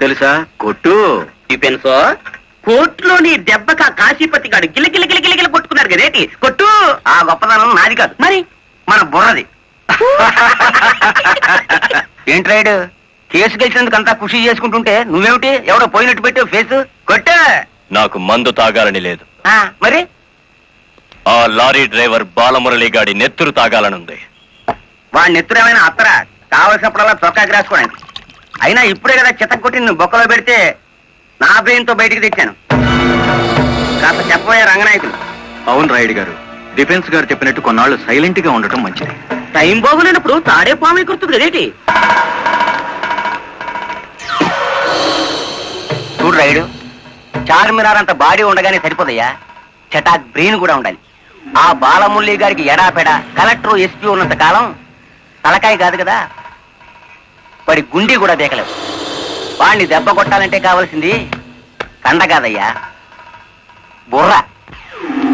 తెలుసా? కొట్టు. టిఫిన్సో కోర్టులో నీ దెబ్బక కాశీపతి గాడు గిలగిల కొట్టుకున్నారు కదేటి. కొట్టు. ఆ గొప్పదనం నాది కాదు, మరి మన బుర్రది. ఏంట్రాయుడు, కేసు గెలిచినందుకు అంతా ఖుషి చేసుకుంటుంటే నువ్వేమిటి ఎవడో పోయినట్టు పెట్టావు ఫేసు? కొట్టు. నాకు మందు తాగాలని లేదు, మరి ఆ లారీ డ్రైవర్ బాలమురళి గాడి నెత్తురు తాగాలనుంది. వాడి నెత్తురేమైనా అత్తరా? కావలసినప్పుడల్లా చొక్కాకి రాసుకోవడానికి. అయినా ఇప్పుడే కదా చిత్త కొట్టి నువ్వు బొక్కలో పెడితే నా బ్రెయిన్ తో బయటికి తెచ్చాను. కాస్త చెప్పబోయే రంగనాయకులు. అవును రాయుడు గారు, డిఫెన్స్ గారు చెప్పినట్టు కొన్నాళ్ళు సైలెంట్ గా ఉండటం మంచిది. టైం బాగులేనప్పుడు తాడే పాము కుర్తుంది కదేటి. చూడు రాయుడు, చార్మినార్ అంత బాడీ ఉండగానే సరిపోదయ్యా, చటాక్ బ్రెయిన్ కూడా ఉండాలి. ఆ బాలమురళి గారికి ఎడాపెడ కలెక్టర్ ఎస్పీ ఉన్నంత కాలం తలకాయ కాదు కదా, వాడి గుండీ కూడా దేకలేవు. వాడిని దెబ్బ కొట్టాలంటే కావాల్సింది కండ కాదయ్యా, బుర్ర.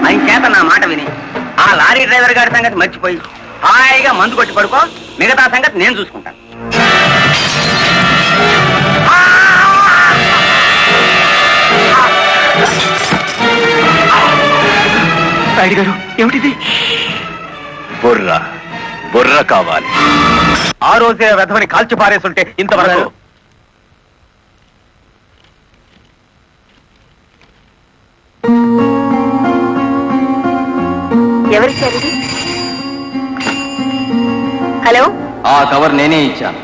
ఆయన చేత నా మాట విని ఆ లారీ డ్రైవర్ గారి సంగతి మర్చిపోయి హాయిగా మందు కొట్టి పడుకో, మిగతా సంగతి నేను చూసుకుంటాను. రాయుడు గారు, ఏమిటిది? బుర్ర బుర్ర కావాలి. ఆ రోజే వెధవని కాల్చి పారేస్తుంటే ఇంతవరకు. ఎవరిచ్చారు? హలో, ఆ కవర్ నేనే ఇచ్చాను.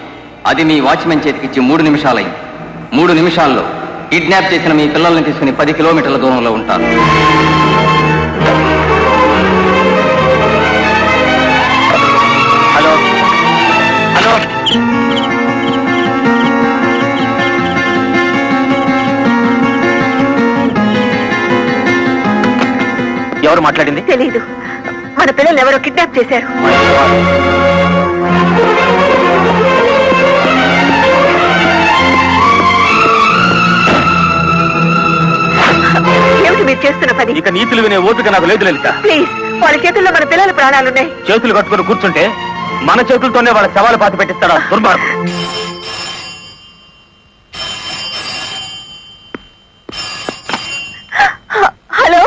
అది మీ వాచ్మెన్ చేతికిచ్చి 3 నిమిషాలైంది. 3 నిమిషాల్లో కిడ్నాప్ చేసిన మీ పిల్లల్ని తీసుకుని 10 కిలోమీటర్ల దూరంలో ఉంటాను. హలో హలో, ఎవరు మాట్లాడింది? తెలీదు. మన పిల్లలు ఎవరో కిడ్నాప్ చేశారు. ఏమిటి మీరు చేస్తున్న పని? ఇక నీతులు వినే ఓపిక నాకు లేదు లలిత. ప్లీజ్, వాళ్ళ చేతుల్లో మన పిల్లల ప్రాణాలున్నాయి. చేతులు కట్టుకుని కూర్చుంటే మన చేతులతోనే వాళ్ళ శవాలు పాతి పెట్టిస్తాడా దుర్మార్గం. హలో,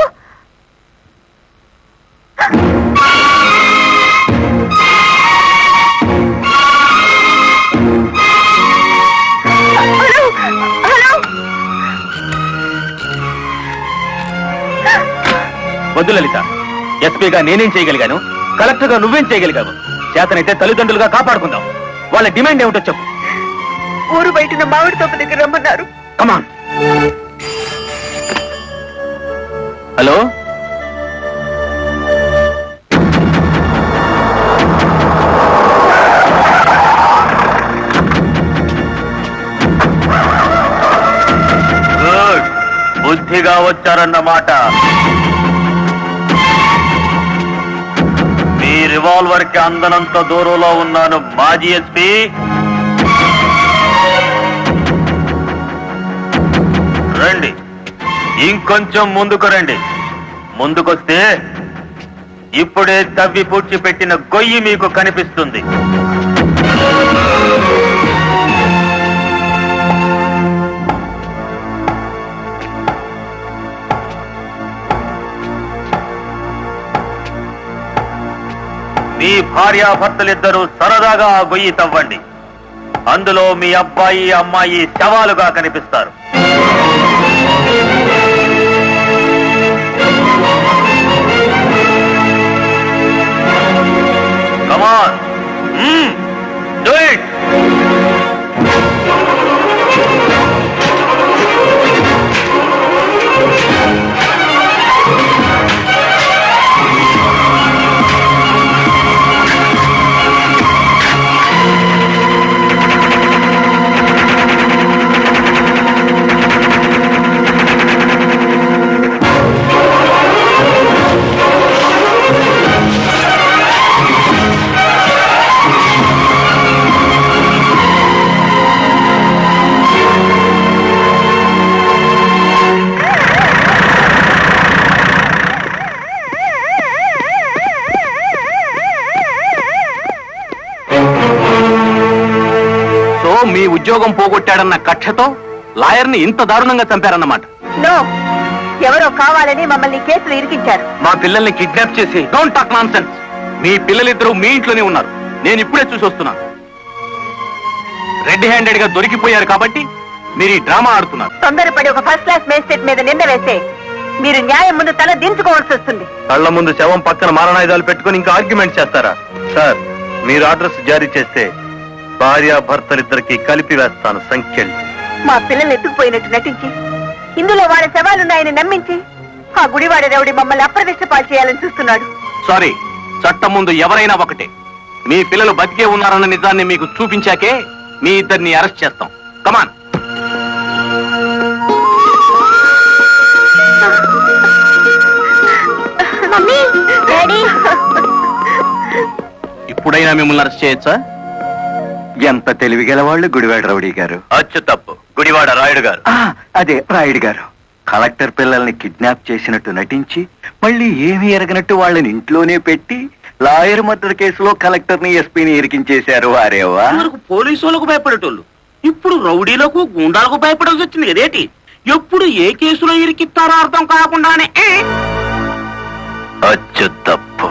వద్దు లలిత, ఎస్పీగా నేనేం చేయగలిగాను, కలెక్టర్ గా నువ్వేం చేయగలిగావు? చేతనైతే తల్లిదండ్రులుగా కాపాడుకుందాం. వాళ్ళ డిమాండ్ ఏమిటో చెప్పు. ఊరు బయటన మామిడి తోట దగ్గర రమ్మన్నారు. కమాన్. హలో, బుద్ధిగా వచ్చారన్నమాట. మీ రివాల్వర్ కి అందనంత దూరంలో ఉన్నాను మాజీ ఎస్పీ. రండి, ఇంకొంచెం ముందుకు రండి. ముందుకొస్తే ఇప్పుడే తవ్వి పూడ్చిపెట్టిన గొయ్యి మీకు కనిపిస్తుంది. మీ భార్యాభర్తలిద్దరూ సరదాగా ఆ గొయ్యి తవ్వండి. అందులో మీ అబ్బాయి అమ్మాయి శవాలుగా కనిపిస్తారు. కమాన్, డూ ఇట్. మీ ఉద్యోగం పోగొట్టాడన్న కక్షతో లాయర్ని ఇంత దారుణంగా చంపారన్నమాట. నో, ఎవరో కావాలని మమ్మల్ని కేసులు ఇరికించారు. మా పిల్లల్ని కిడ్నాప్ చేసి డోంట్ టాక్ నాన్సెన్స్. మీ పిల్లలిద్దరూ మీ ఇంట్లోనే ఉన్నారు. నేను ఇప్పుడే చూసి వస్తున్నాను. రెడ్ హ్యాండెడ్ గా దొరికిపోయారు కాబట్టి మీరు ఈ డ్రామా ఆడుతున్నారు. తొందరపడి ఒక ఫస్ట్ క్లాస్ మేజిస్ట్రేట్ మీద నింద వేస్తే మీరు న్యాయం ముందు తల దించుకోవాల్సి వస్తుంది. కళ్ళ ముందు శవం పక్కన మారణాయుధాలు పెట్టుకుని ఇంకా ఆర్గ్యుమెంట్ చేస్తారా? సార్, మీరు ఆర్డర్స్ జారీ చేస్తే భార్యాభర్తలిద్దరికి కలిపి వేస్తాను సంఖ్యలు. మా పిల్లల్ని ఎత్తుకుపోయినట్టు నటించి ఇందులో వాళ్ళ శవాలున్నాయని నమ్మించి ఆ గుడివాడ రౌడీ మమ్మల్ని అప్రదిష్ట పాలు చేయాలని చూస్తున్నాడు. సారీ, చట్టం ముందు ఎవరైనా ఒకటే. మీ పిల్లలు బతికే ఉన్నారన్న నిజాన్ని మీకు చూపించాకే మీ ఇద్దరిని అరెస్ట్ చేస్తాం. కమాన్. ఇప్పుడైనా మిమ్మల్ని అరెస్ట్ చేయొచ్చా? ఎంత తెలివిగల వాళ్ళు గుడివాడ రౌడీ గారు. అచ్చు తప్పు, గుడివాడ రాయుడు గారు. అదే రాయుడు గారు. కలెక్టర్ పిల్లల్ని కిడ్నాప్ చేసినట్టు నటించి మళ్ళీ ఏమీ ఎరగనట్టు వాళ్ళని ఇంట్లోనే పెట్టి లాయర్ మర్డర్ కేసులో కలెక్టర్ ని ఎస్పీని ఇరికించేశారు. వారేవా పోలీసు వాళ్ళకు భయపడేటోళ్ళు ఇప్పుడు రౌడీలకు గుండాలకు భయపడాల్సి వచ్చింది కదేటి. ఎప్పుడు ఏ కేసులో ఇరికిస్తారో అర్థం కాకుండానే అచ్చు తప్పు.